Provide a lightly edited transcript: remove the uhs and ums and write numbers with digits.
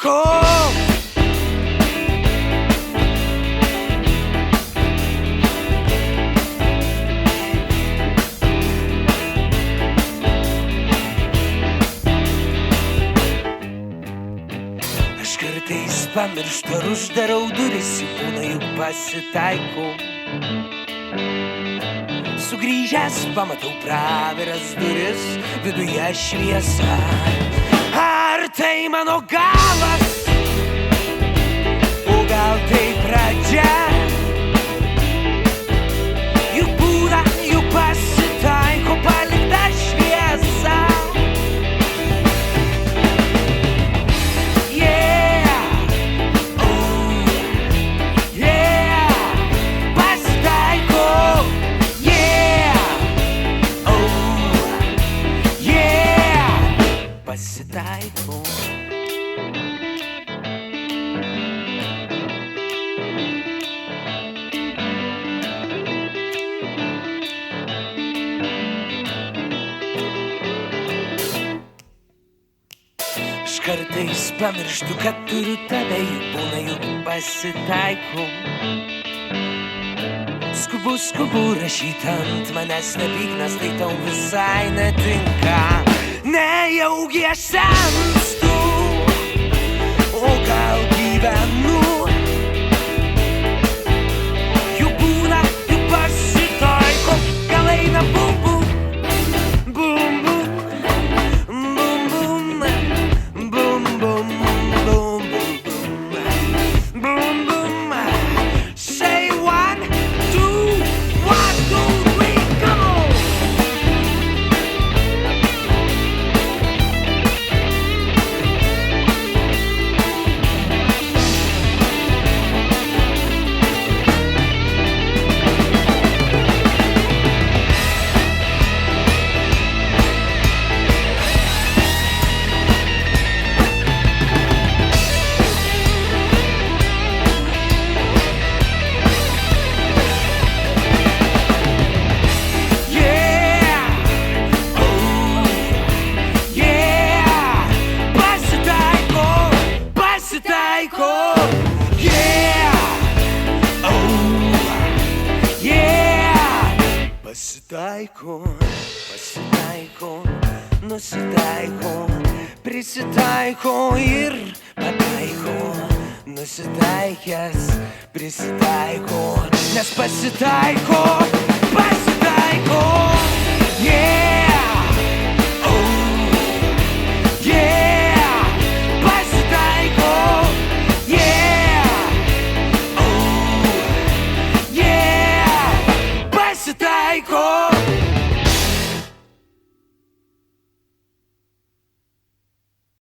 pasitaiko. Aš kartais pamirštu ar uždarau duris, būna juk pasitaiko. Sugrįžęs pamatau praviras duris, viduje šviesa. Ar tai mano galas, o gal tai pradžia? Juk būna, juk pasitaiko palikta šviesa. Pasitaiko. Aš kartais pamirštu, kad turiu tave, juk būna, juk pasitaiko. Skubu rašyt ant manęs nepyk, nes tai tau visai netinka. Nejaugi aš senstu, o gal gyvenu. Juk būna, juk pasitaiko, gal eina bum bum, bum bum, bum bum, bum bum, bum bum, bum bum. Say 1, 2, 1, 2, 3, come on. Pasitaiko, pasitaiko, nusitaiko, prisitaiko ir pataiko. Nusitaikęs, prisitaiko, nes pasitaiko, pasitaiko.